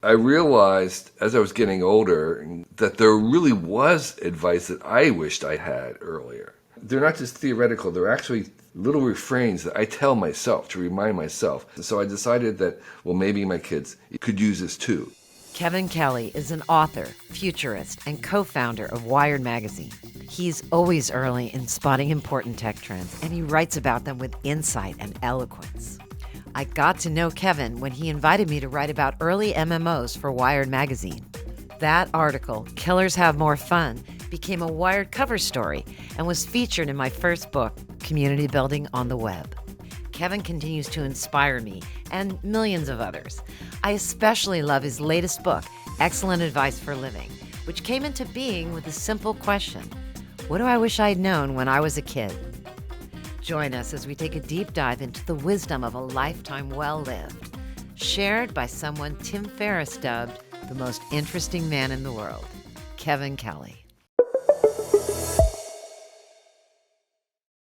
I realized as I was getting older that there really was advice that I wished I had earlier. They're not just theoretical, they're actually little refrains that I tell myself to remind myself. So I decided that, well, maybe my kids could use this too. Kevin Kelly is an author, futurist, and co-founder of Wired magazine. He's always early in spotting important tech trends, and he writes about them with insight and eloquence. I got to know Kevin when he invited me to write about early MMOs for Wired magazine. That article, Killers Have More Fun, became a Wired cover story and was featured in my first book, Community Building on the Web. Kevin continues to inspire me and millions of others. I especially love his latest book, Excellent Advice for Living, which came into being with a simple question: what do I wish I'd known when I was a kid? Join us as we take a deep dive into the wisdom of a lifetime well lived, shared by someone Tim Ferriss dubbed the most interesting man in the world, Kevin Kelly.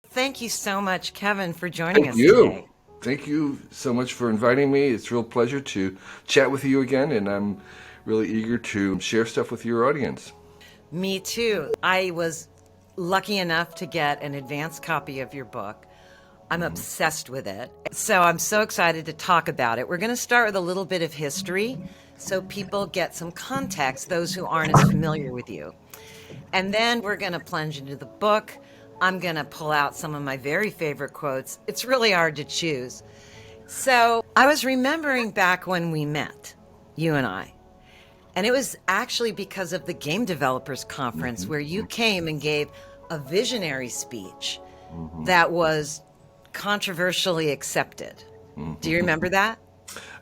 Thank you so much, Kevin, for joining us today. Thank you so much for inviting me. It's a real pleasure to chat with you again, and I'm really eager to share stuff with your audience. Me too. I was lucky enough to get an advance copy of your book. I'm obsessed with it. So I'm so excited to talk about it. We're going to start with a little bit of history so people get some context, those who aren't as familiar with you. And then we're going to plunge into the book. I'm going to pull out some of my very favorite quotes. It's really hard to choose. So I was remembering back when we met, you and I. And it was actually because of the Game Developers Conference where you came and gave a visionary speech that was controversially accepted. Do you remember that?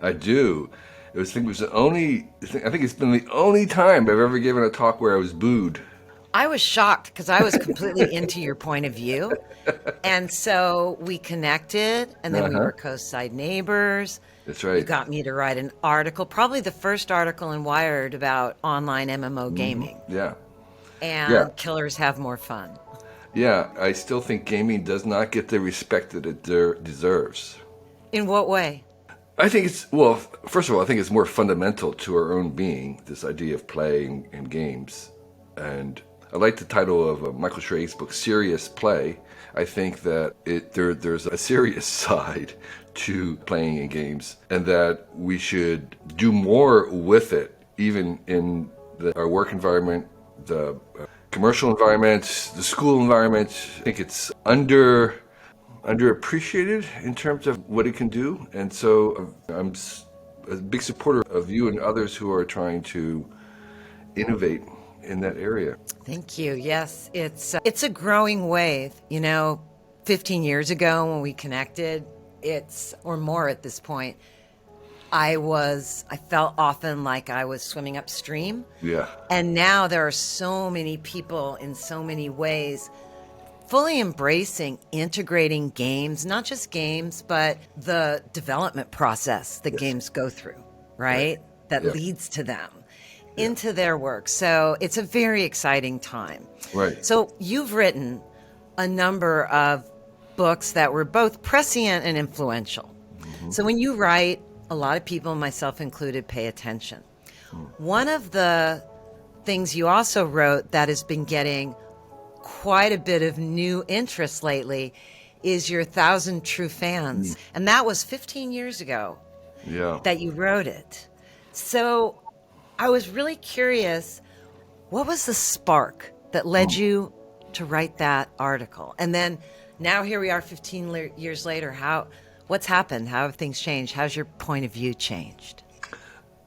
I do. I think it's been the only time I've ever given a talk where I was booed. I was shocked because I was completely into your point of view. And so we connected, and then we were co-side neighbors. That's right. You got me to write an article, probably the first article in Wired about online MMO gaming. Yeah. And Killers Have More Fun. Yeah, I still think gaming does not get the respect that it deserves. In what way? I think well, first of all, I think it's more fundamental to our own being, this idea of playing in games. And I like the title of Michael Schrage's book, Serious Play. I think that there's a serious side to playing in games, and that we should do more with it, even in our work environment, the commercial environment, the school environment. I think it's underappreciated in terms of what it can do. And so I'm a big supporter of you and others who are trying to innovate in that area. Thank you. Yes, it's a growing wave. 15 years ago when we connected, or more at this point, I felt often like I was swimming upstream. Yeah. And now there are so many people in so many ways fully embracing, integrating games, not just games, but the development process that games go through, right? That leads to them into their work. So it's a very exciting time. Right. So you've written a number of books that were both prescient and influential. So when you write, a lot of people, myself included, pay attention. One of the things you also wrote that has been getting quite a bit of new interest lately is your 1,000 True Fans. And that was 15 years ago that you wrote it. So I was really curious, what was the spark that led you to write that article? And then now here we are 15 years later. What's happened? How have things changed? How's your point of view changed?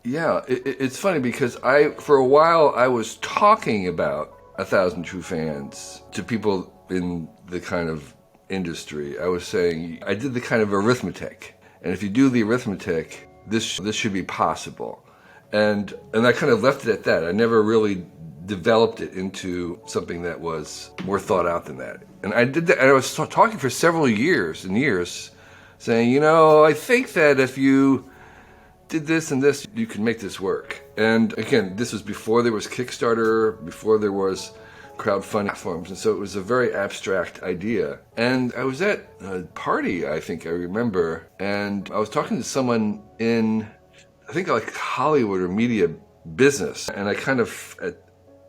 Yeah, it's funny because for a while I was talking about 1,000 True Fans to people in the kind of industry. I was saying, I did the kind of arithmetic, and if you do the arithmetic, this should be possible. And I kind of left it at that. I never really developed it into something that was more thought out than that. And I did that, and I was talking for several years and years, saying, I think that if you did this and this, you can make this work. And again, this was before there was Kickstarter, before there was crowdfunding platforms, and so it was a very abstract idea. And I was at a party, I think I remember, and I was talking to someone in I think like Hollywood or media business. And I kind of,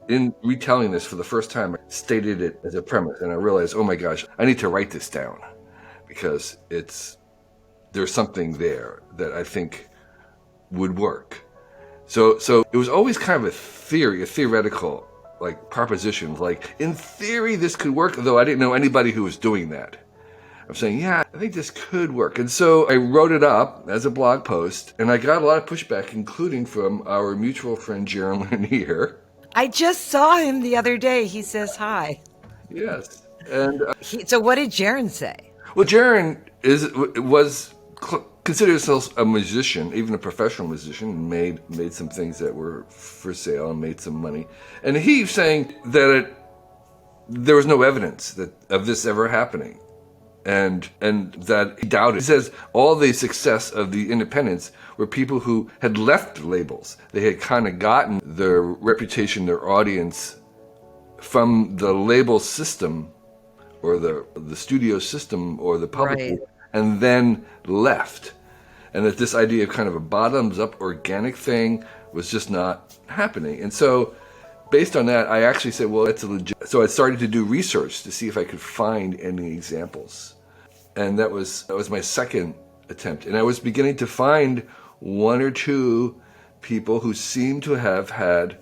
in retelling this for the first time, I stated it as a premise. And I realized, oh my gosh, I need to write this down because there's something there that I think would work. So it was always kind of a theoretical, like proposition, like in theory this could work, though I didn't know anybody who was doing that. I'm saying, yeah, I think this could work. And so I wrote it up as a blog post, and I got a lot of pushback, including from our mutual friend, Jaron Lanier. I just saw him the other day. He says hi. Yes. And So what did Jaron say? well, Jaron considered himself a musician, even a professional musician, and made some things that were for sale and made some money. And he's saying that there was no evidence of this ever happening. And that he doubted. He says all the success of the independents were people who had left labels. They had kind of gotten their reputation, their audience from the label system or the studio system or the publishing, Right. and then left. And that this idea of kind of a bottoms-up organic thing was just not happening. And so based on that, I actually said, well, that's a legit. So I started to do research to see if I could find any examples. And that was my second attempt. And I was beginning to find one or two people who seemed to have had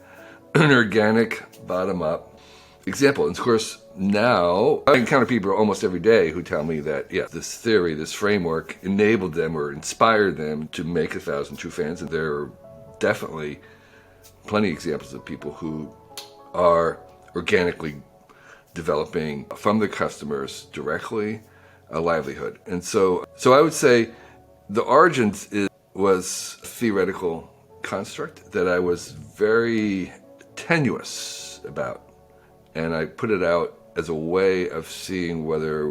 an organic bottom-up example. And of course, now I encounter people almost every day who tell me that, yeah, this theory, this framework enabled them or inspired them to make 1,000 True Fans. And there are definitely plenty of examples of people who are organically developing from their customers directly a livelihood. And so I would say the origins was a theoretical construct that I was very tenuous about. And I put it out as a way of seeing whether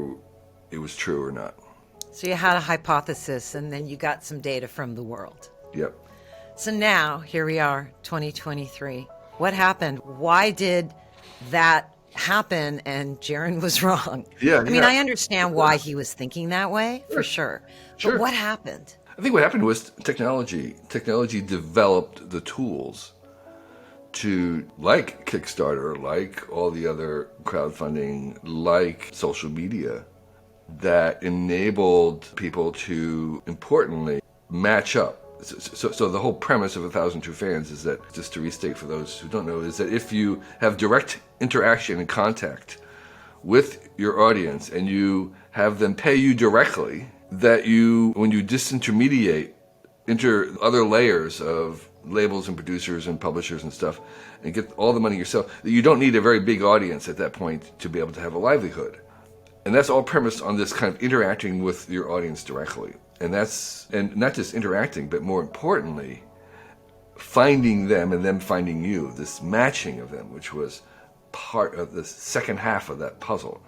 it was true or not. So you had a hypothesis, and then you got some data from the world. Yep. So now, here we are, 2023. What happened? Why did that happen and Jaron was wrong? Yeah. I mean, I understand why he was thinking that way, for sure. Sure. But what happened? I think what happened was technology. Technology developed the tools to, like Kickstarter, like all the other crowdfunding, like social media, that enabled people to, importantly, match up. So the whole premise of 1,000 True Fans is that, just to restate for those who don't know, is that if you have direct interaction and contact with your audience and you have them pay you directly, that when you disintermediate into other layers of labels and producers and publishers and stuff and get all the money yourself, that you don't need a very big audience at that point to be able to have a livelihood. And that's all premised on this kind of interacting with your audience directly. And not just interacting, but more importantly, finding them and them finding you, this matching of them, which was part of the second half of that puzzle.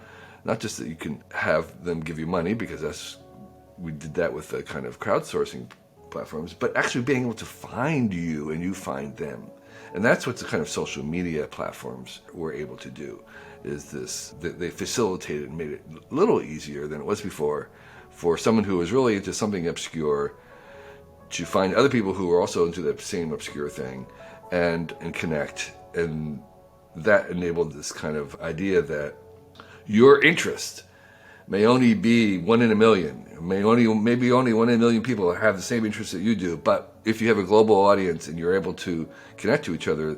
Not just that you can have them give you money, because we did that with the kind of crowdsourcing platforms, but actually being able to find you and you find them. And that's what the kind of social media platforms were able to do, is this, they facilitated and made it a little easier than it was before for someone who was really into something obscure to find other people who were also into the same obscure thing and connect. And that enabled this kind of idea that your interest may only be 1 in a million, maybe only 1 in a million people have the same interest that you do. But if you have a global audience and you're able to connect to each other,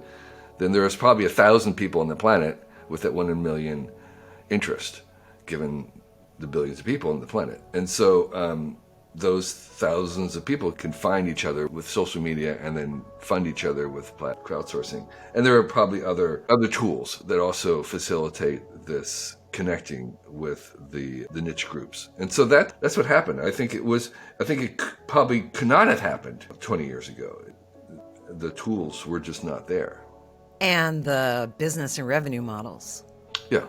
then there's probably 1,000 people on the planet with that 1 in a million interest, given the billions of people on the planet. And so those thousands of people can find each other with social media and then fund each other with crowdsourcing. And there are probably other tools that also facilitate this connecting with the niche groups. And so that's what happened. I think it probably could not have happened 20 years ago. The tools were just not there. And the business and revenue models. Yeah.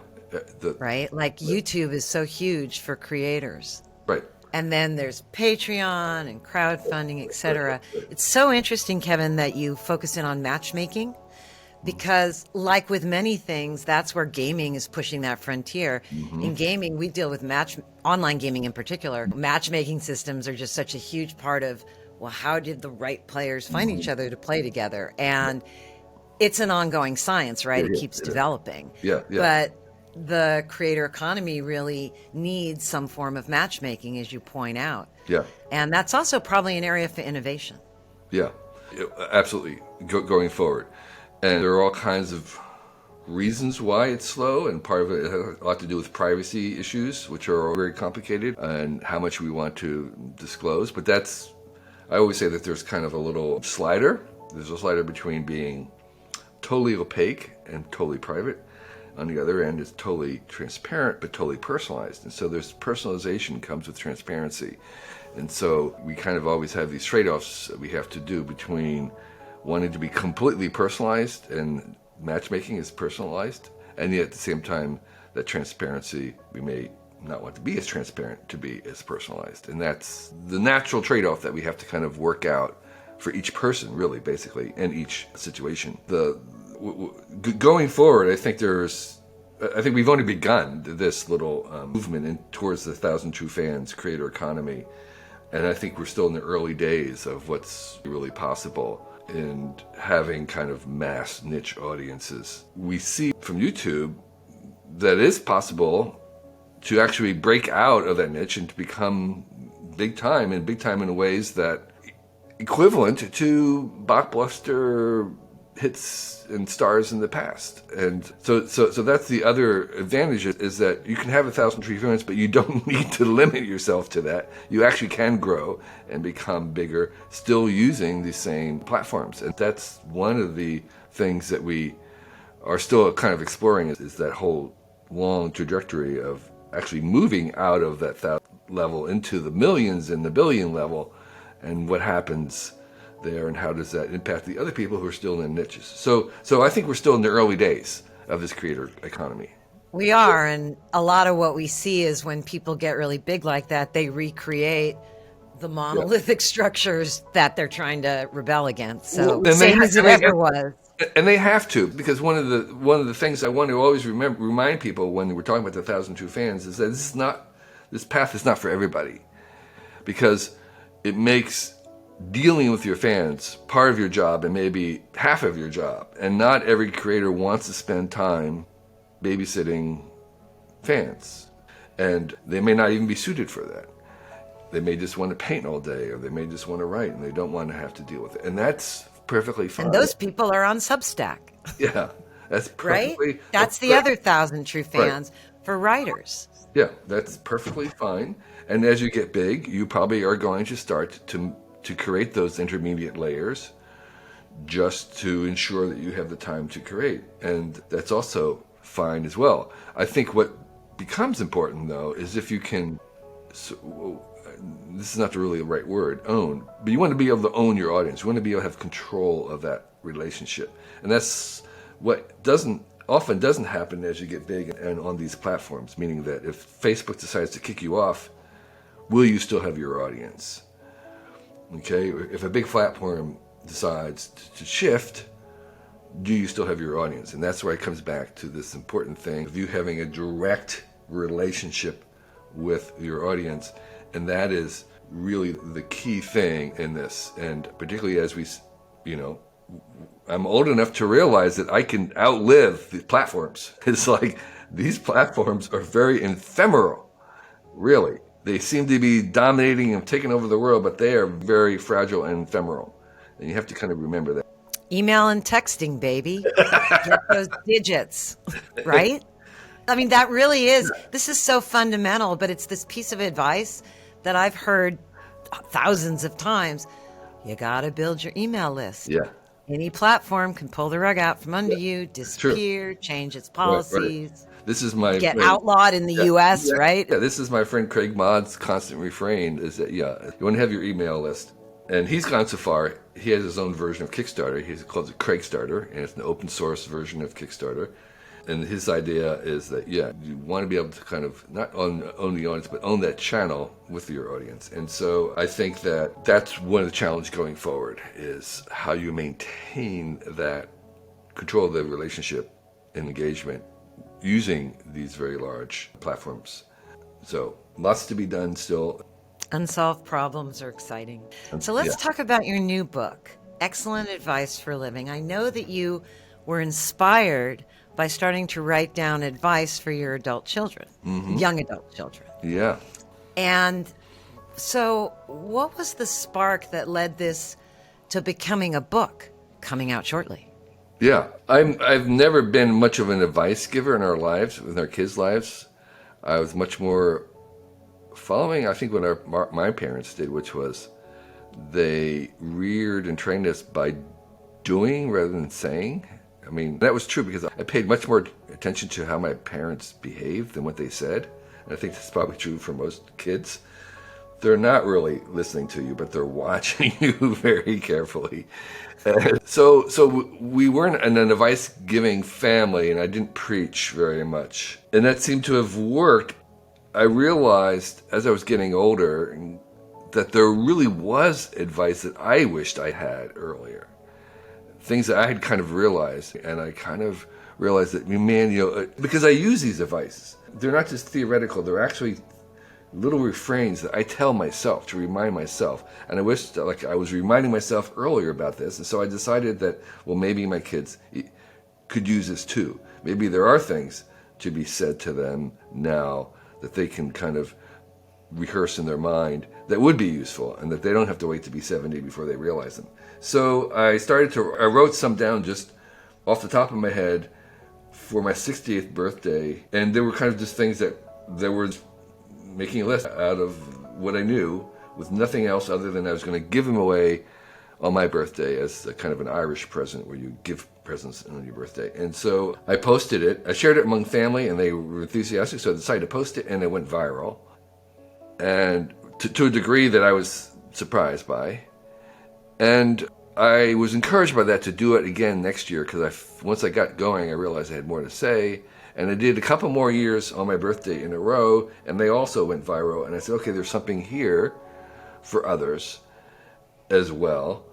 Right? Like YouTube is so huge for creators. Right. And then there's Patreon and crowdfunding, etc. It's so interesting, Kevin, that you focus in on matchmaking, because like with many things, that's where gaming is pushing that frontier. Mm-hmm. In gaming, we deal with online gaming in particular. Matchmaking systems are just such a huge part of well, how did the right players find each other to play together? And it's an ongoing science, right? Yeah, It yeah, keeps it is. developing. Yeah, yeah, But the creator economy really needs some form of matchmaking, as you point out. yeah, And that's also probably an area for innovation. yeah. Absolutely. Going forward, and there are all kinds of reasons why it's slow, and part of it has a lot to do with privacy issues, which are very complicated, and how much we want to disclose. But that's, I always say that there's kind of a little slider. There's a slider between being totally opaque and totally private. On the other end, it's totally transparent but totally personalized. And so there's personalization comes with transparency. And so we kind of always have these trade-offs that we have to do between wanting to be completely personalized, and matchmaking is personalized, and yet at the same time, that transparency, we may not want to be as transparent to be as personalized. And that's the natural trade-off that we have to kind of work out for each person, really, basically, in each situation. Going forward, I think we've only begun this little movement towards the 1,000 True Fans creator economy. And I think we're still in the early days of what's really possible in having kind of mass niche audiences. We see from YouTube that it is possible to actually break out of that niche and to become big time in ways that equivalent to blockbuster hits and stars in the past. And so that's the other advantage, is that you can have 1,000 True Fans, but you don't need to limit yourself to that. You actually can grow and become bigger still using the same platforms. And that's one of the things that we are still kind of exploring, is that whole long trajectory of actually moving out of that 1,000 level into the millions and the billion level, and what happens there, and how does that impact the other people who are still in niches. So I think we're still in the early days of this creator economy. We are, and a lot of what we see is when people get really big like that, they recreate the monolithic structures that they're trying to rebel against. So same as it ever was. And they have to, because one of the things I want to always remind people when we're talking about the 1,000 True Fans is that this path is not for everybody, because it makes dealing with your fans part of your job and maybe half of your job. And not every creator wants to spend time babysitting fans. And they may not even be suited for that. They may just want to paint all day, or they may just want to write, and they don't want to have to deal with it. And that's perfectly fine. And those people are on Substack. Yeah, that's perfectly... Right? That's the other 1,000 True Fans for writers. Yeah, that's perfectly fine. And as you get big, you probably are going to start to create those intermediate layers, just to ensure that you have the time to create. And that's also fine as well. I think what becomes important, though, is if you can, this is not really the right word, own, but you want to be able to own your audience. You want to be able to have control of that relationship. And that's what often doesn't happen as you get big and on these platforms, meaning that if Facebook decides to kick you off, will you still have your audience? Okay, if a big platform decides to shift, do you still have your audience? And that's where it comes back to this important thing of you having a direct relationship with your audience. And that is really the key thing in this. And particularly as I'm old enough to realize that I can outlive the platforms. It's like these platforms are very ephemeral, really. They seem to be dominating and taking over the world, but they are very fragile and ephemeral. And you have to kind of remember that. Email and texting, baby. Get those digits, right? I mean, that really is, this is so fundamental, but it's this piece of advice that I've heard thousands of times. You got to build your email list. Yeah. Any platform can pull the rug out from under you, disappear, change its policies. Right. This is my get outlawed in the U.S., right? Yeah, this is my friend Craig Modd's constant refrain, is that, you want to have your email list. And he's gone so far, he has his own version of Kickstarter. He calls it Craigstarter, and it's an open source version of Kickstarter. And his idea is that, you want to be able to kind of not own the audience, but own that channel with your audience. And so I think that that's one of the challenges going forward, is how you maintain that control of the relationship and engagement using these very large platforms. So lots to be done still. Unsolved problems are exciting. And So yeah. let's talk about your new book, Excellent Advice for Living. I know that you were inspired by starting to write down advice for your adult children, young adult children. Yeah. And so, what was the spark that led this to becoming a book coming out shortly? Yeah. I've never been much of an advice giver in our lives, in our kids' lives. I was much more following, I think, what my parents did, which was they reared and trained us by doing rather than saying. I mean, that was true because I paid much more attention to how my parents behaved than what they said. And I think that's probably true for most kids. They're not really listening to you, but they're watching you very carefully. So we weren't an advice-giving family, and I didn't preach very much. And that seemed to have worked. I realized as I was getting older that there really was advice that I wished I had earlier. Things that I had kind of realized, and I kind of realized that, man, because I use these advices. They're not just theoretical, they're actually little refrains that I tell myself to remind myself. And I wish like I was reminding myself earlier about this. And so I decided that, well, maybe my kids could use this too. Maybe there are things to be said to them now that they can kind of rehearse in their mind that would be useful and that they don't have to wait to be 70 before they realize them. So I wrote some down just off the top of my head for my 60th birthday. And they were kind of just things that there was making a list out of what I knew with nothing else other than I was going to give them away on my birthday as a kind of an Irish present where you give presents on your birthday. And so I posted it. I shared it among family and they were enthusiastic, so I decided to post it and it went viral. And to a degree that I was surprised by. And I was encouraged by that to do it again next year because once I got going, I realized I had more to say. And I did a couple more years on my birthday in a row, and they also went viral. And I said, okay, there's something here for others as well.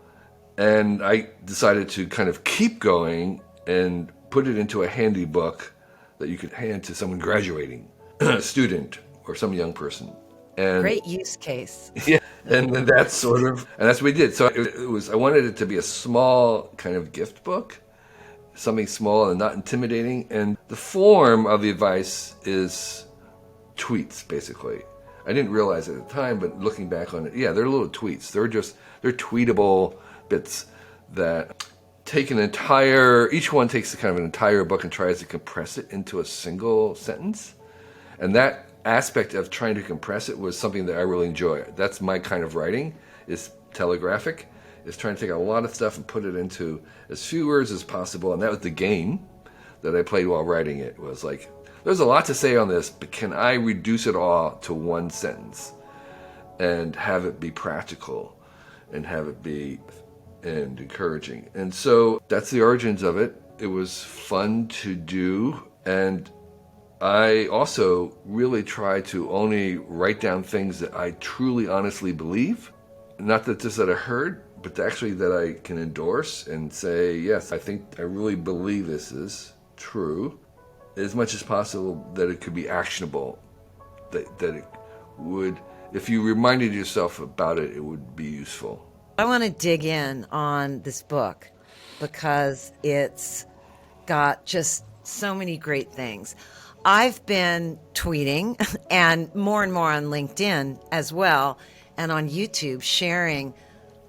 And I decided to kind of keep going and put it into a handy book that you could hand to someone graduating, a student or some young person. And Great use case. yeah, and that's and that's what we did. So it was, I wanted it to be a small kind of gift book, something small and not intimidating. And the form of the advice is tweets, basically. I didn't realize it at the time, but looking back on it, yeah, they're little tweets. They're tweetable bits that take each one takes kind of an entire book and tries to compress it into a single sentence. And that aspect of trying to compress it was something that I really enjoy. That's my kind of writing, is telegraphic, is trying to take a lot of stuff and put it into as few words as possible. And that was the game that I played while writing it, was like, there's a lot to say on this, but can I reduce it all to one sentence and have it be practical and have it be and encouraging? And so that's the origins of it. It was fun to do, and I also really try to only write down things that I truly, honestly believe. Not that just that I heard, but actually that I can endorse and say, yes, I really believe this is true. As much as possible that it could be actionable, that it would, if you reminded yourself about it, it would be useful. I want to dig in on this book because it's got just so many great things. I've been tweeting and more on LinkedIn as well, and on YouTube sharing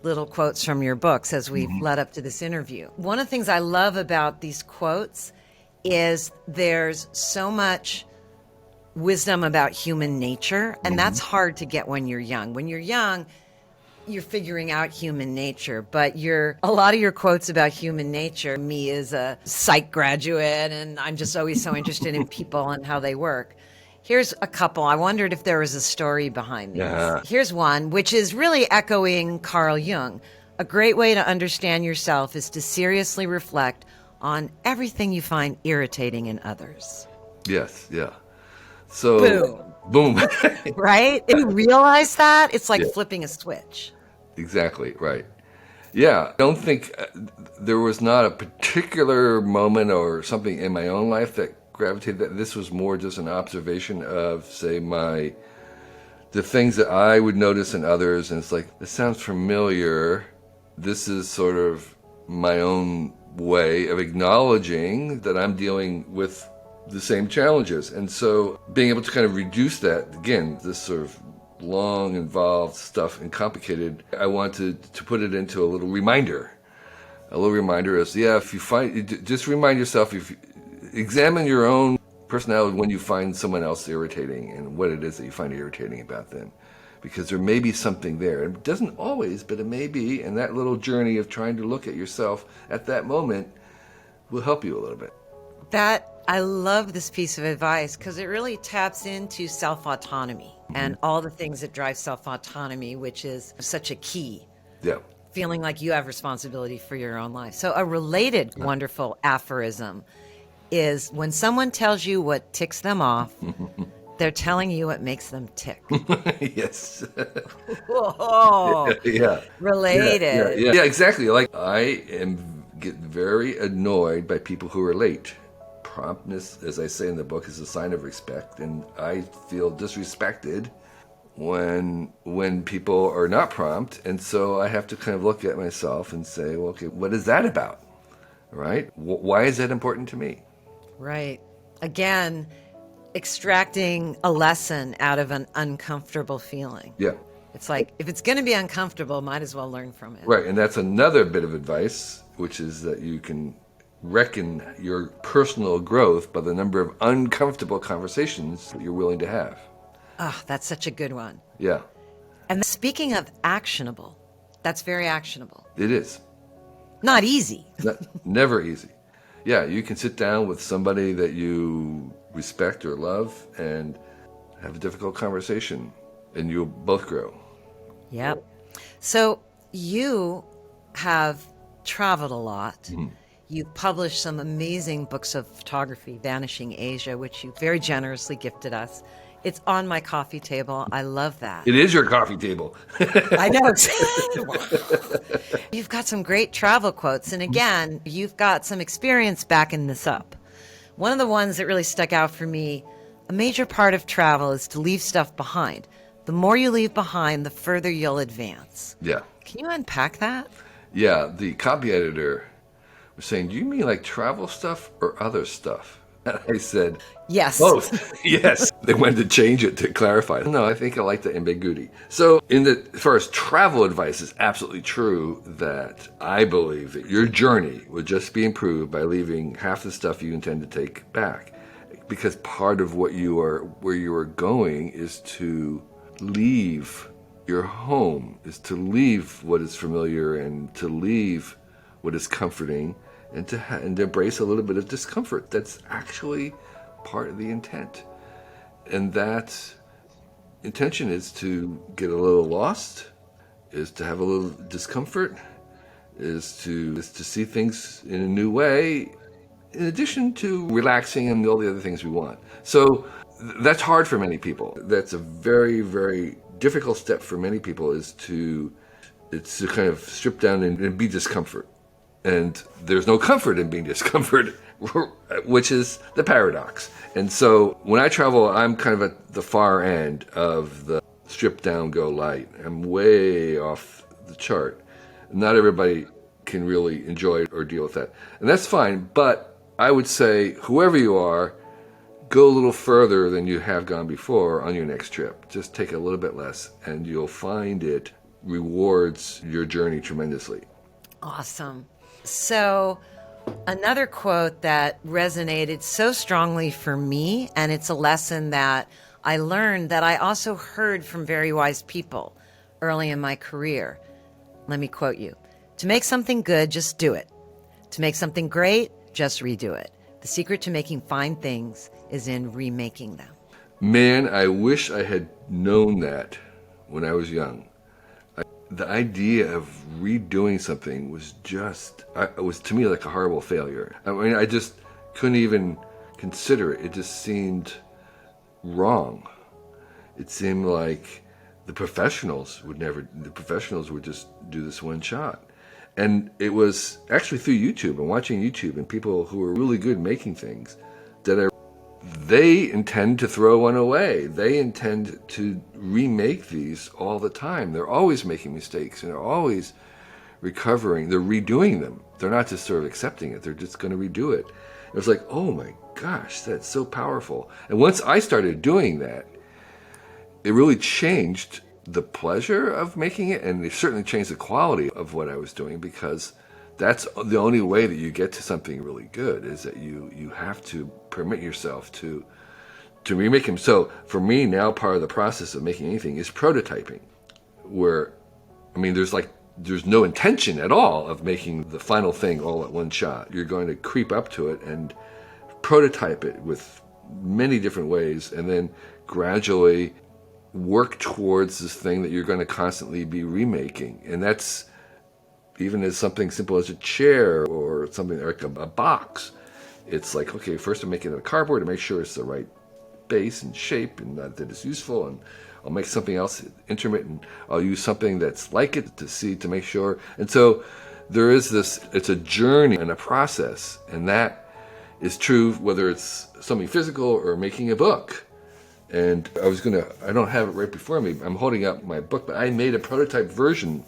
little quotes from your books as we've led up to this interview. One of the things I love about these quotes is there's so much wisdom about human nature, and that's hard to get when you're young. When you're young, you're figuring out human nature, but a lot of your quotes about human nature, me as a psych graduate, and I'm just always so interested in people and how they work. Here's a couple. I wondered if there was a story behind these. Yeah. Here's one, which is really echoing Carl Jung. A great way to understand yourself is to seriously reflect on everything you find irritating in others. Yes, yeah. So, boom. Right? If you realize that, it's like Yeah. flipping a switch. Exactly, right. Yeah, I don't think there was not a particular moment or something in my own life that gravitated that. This was more just an observation of, say, my the things that I would notice in others, and it's like, this sounds familiar. This is sort of my own way of acknowledging that I'm dealing with the same challenges. And so being able to kind of reduce that, again, this sort of long, involved stuff and complicated, I wanted to put it into a little reminder. A little reminder is, yeah, if you find, just remind yourself, if you examine your own personality when you find someone else irritating and what it is that you find irritating about them. Because there may be something there. It doesn't always, but it may be, and that little journey of trying to look at yourself at that moment will help you a little bit. I love this piece of advice because it really taps into self-autonomy and all the things that drive self-autonomy, which is such a key. Yeah. Feeling like you have responsibility for your own life. So a related wonderful aphorism is when someone tells you what ticks them off, they're telling you what makes them tick. Yes. Whoa. Yeah. Related. Yeah, exactly. Like I get very annoyed by people who are late. Promptness, as I say in the book, is a sign of respect, and I feel disrespected when people are not prompt, and so I have to kind of look at myself and say, well, okay, what is that about? Right? Why is that important to me? Right. Again, extracting a lesson out of an uncomfortable feeling. Yeah. It's like, if it's going to be uncomfortable, might as well learn from it. Right, and that's another bit of advice, which is that you can reckon your personal growth by the number of uncomfortable conversations that you're willing to have. Oh, that's such a good one. Yeah. And speaking of actionable, that's very actionable. It is. Not easy. Never easy. Yeah, you can sit down with somebody that you respect or love and have a difficult conversation, and you'll both grow. Yep. So you have traveled a lot. Mm-hmm. You've published some amazing books of photography, Vanishing Asia, which you very generously gifted us. It's on my coffee table. I love that. It is your coffee table. I know. You've got some great travel quotes. And again, you've got some experience backing this up. One of the ones that really stuck out for me, a major part of travel is to leave stuff behind. The more you leave behind, the further you'll advance. Yeah. Can you unpack that? Yeah, the copy editor was saying, do you mean like travel stuff or other stuff? And I said, Yes. both. Yes. They wanted to change it to clarify. No, I think I like the ambiguity. So as far as travel advice, it's absolutely true that I believe that your journey would just be improved by leaving half the stuff you intend to take back. Because part of where you are going is to leave your home, is to leave what is familiar and to leave what is comforting and to embrace a little bit of discomfort. That's actually part of the intent. And that intention is to get a little lost, is to have a little discomfort, is to see things in a new way, in addition to relaxing and all the other things we want. So that's hard for many people. That's a very, very difficult step for many people, it's to kind of strip down and be discomfort. And there's no comfort in being discomfort, which is the paradox. And so when I travel, I'm kind of at the far end of the strip down, go light. I'm way off the chart. Not everybody can really enjoy it or deal with that. And that's fine, but I would say whoever you are, go a little further than you have gone before on your next trip. Just take a little bit less, and you'll find it rewards your journey tremendously. Awesome. So another quote that resonated so strongly for me, and it's a lesson that I learned that I also heard from very wise people early in my career. Let me quote you. To make something good, just do it. To make something great, just redo it. The secret to making fine things is in remaking them. Man, I wish I had known that when I was young. The idea of redoing something was it was to me like a horrible failure. I mean, I just couldn't even consider it. It just seemed wrong. It seemed like the professionals would just do this one shot. And it was actually through YouTube and watching YouTube and people who were really good making things that they intend to throw one away. They intend to remake these all the time. They're always making mistakes, and they're always recovering. They're redoing them. They're not just sort of accepting it. They're just going to redo it. It was like, oh my gosh, that's so powerful. And once I started doing that, it really changed the pleasure of making it, and it certainly changed the quality of what I was doing, because that's the only way that you get to something really good, is that you have to permit yourself to remake them. So for me now, part of the process of making anything is prototyping, where, I mean, there's no intention at all of making the final thing all at one shot. You're going to creep up to it and prototype it with many different ways, and then gradually work towards this thing that you're going to constantly be remaking. And that's even as something simple as a chair or something like a box. It's like, okay, first I'm making it of cardboard to make sure it's the right base and shape and that it's useful, and I'll make something else intermittent. I'll use something that's like it to make sure. And so there is this, it's a journey and a process, and that is true whether it's something physical or making a book. And I don't have it right before me, I'm holding up my book, but I made a prototype version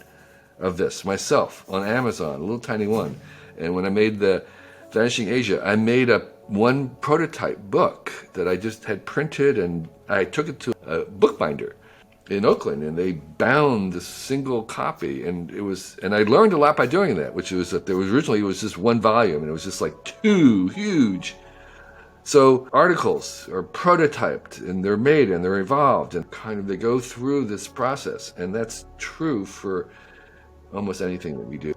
of this myself on Amazon, a little tiny one. And when I made the Vanishing Asia, I made one prototype book that I just had printed, and I took it to a bookbinder in Oakland, and they bound this single copy, and I learned a lot by doing that, which was that originally it was just one volume, and it was just like too huge. So articles are prototyped, and they're made, and they're evolved, and kind of they go through this process, and that's true for almost anything that we do.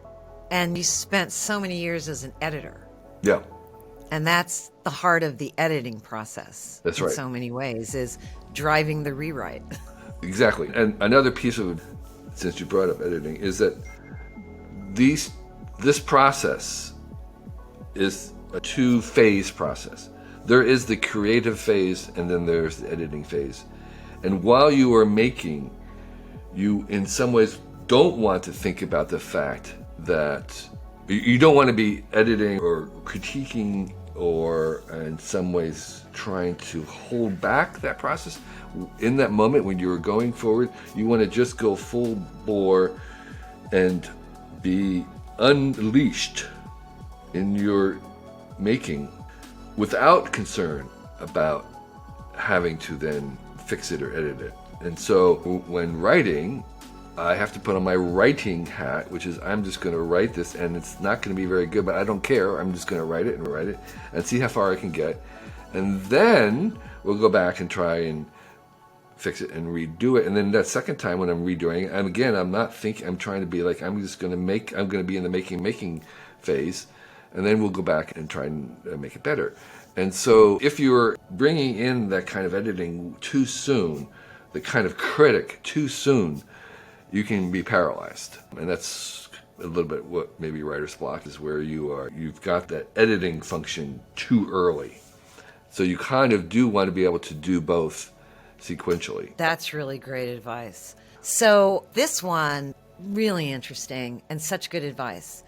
And you spent so many years as an editor. Yeah. And that's the heart of the editing process. That's right. In so many ways, is driving the rewrite. Exactly. And another piece of it, since you brought up editing, is that this process is a two-phase process. There is the creative phase, and then there's the editing phase. And while you are making, you in some ways don't want to think about the fact that you don't want to be editing or critiquing or in some ways trying to hold back that process. In that moment when you're going forward, you want to just go full bore and be unleashed in your making without concern about having to then fix it or edit it. And so when writing, I have to put on my writing hat, which is I'm just going to write this, and it's not going to be very good, but I don't care. I'm just going to write it and see how far I can get. And then we'll go back and try and fix it and redo it. And then that second time when I'm redoing it, and again, I'm not thinking, I'm trying to be like, I'm going to be in the making phase, and then we'll go back and try and make it better. And so if you're bringing in that kind of editing too soon, the kind of critic too soon, you can be paralyzed. And that's a little bit what maybe writer's block is, where you've got that editing function too early. So you kind of do want to be able to do both sequentially. That's really great advice. So this one, really interesting and such good advice.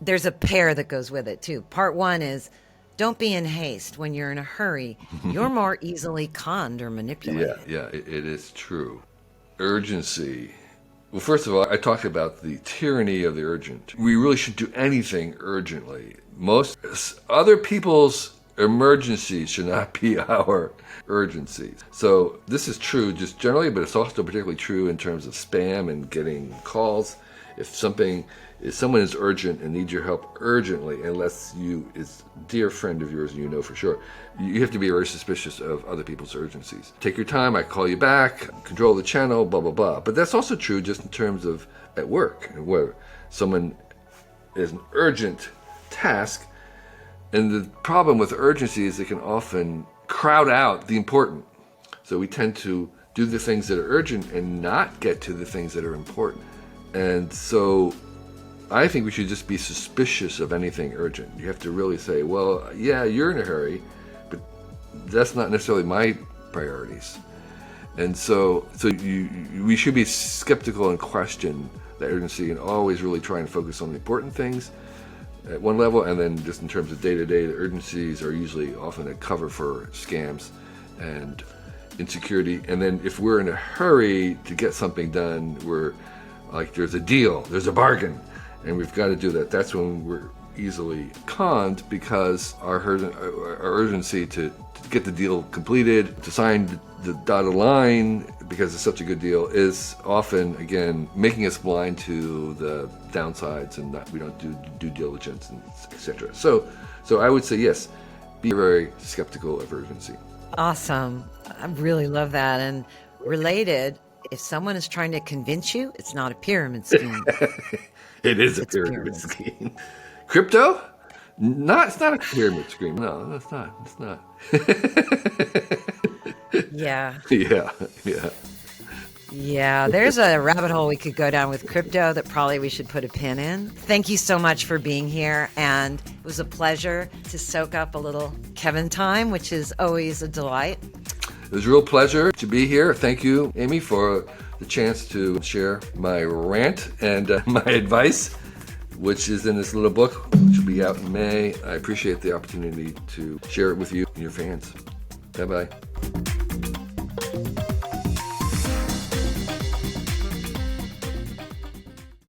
There's a pair that goes with it too. Part one is, don't be in haste. When you're in a hurry, you're more easily conned or manipulated. Yeah, it is true. Urgency. Well, first of all, I talked about the tyranny of the urgent. We really should do anything urgently. Most other people's emergencies should not be our urgencies. So this is true just generally, but it's also particularly true in terms of spam and getting calls. If someone is urgent and needs your help urgently, unless it's a dear friend of yours and you know for sure, you have to be very suspicious of other people's urgencies. Take your time, I call you back, control the channel, blah, blah, blah. But that's also true just in terms of at work, where someone is an urgent task. And the problem with urgency is it can often crowd out the important. So we tend to do the things that are urgent and not get to the things that are important. And so I think we should just be suspicious of anything urgent. You have to really say, well, yeah, you're in a hurry, but that's not necessarily my priorities. And so we should be skeptical and question the urgency, and always really try and focus on the important things, at one level, and then just in terms of day-to-day, the urgencies are usually often a cover for scams and insecurity. And then if we're in a hurry to get something done, we're like, there's a deal, there's a bargain, and we've got to do that. That's when we're easily conned, because our urgency to get the deal completed, to sign the dotted line because it's such a good deal, is often, again, making us blind to the downsides, and that we don't do due diligence, and etc. So I would say yes, be very skeptical of urgency. Awesome. I really love that. And related, if someone is trying to convince you, it's not a pyramid scheme. It is a It's pyramid scheme. Crypto? It's not a pyramid scheme. No, it's not. It's not. Yeah. Yeah. Yeah, there's a rabbit hole we could go down with crypto that probably we should put a pin in. Thank you so much for being here, and it was a pleasure to soak up a little Kevin time, which is always a delight. It was a real pleasure to be here. Thank you, Amy, for the chance to share my rant and my advice, which is in this little book, which will be out in May. I appreciate the opportunity to share it with you and your fans. Bye-bye.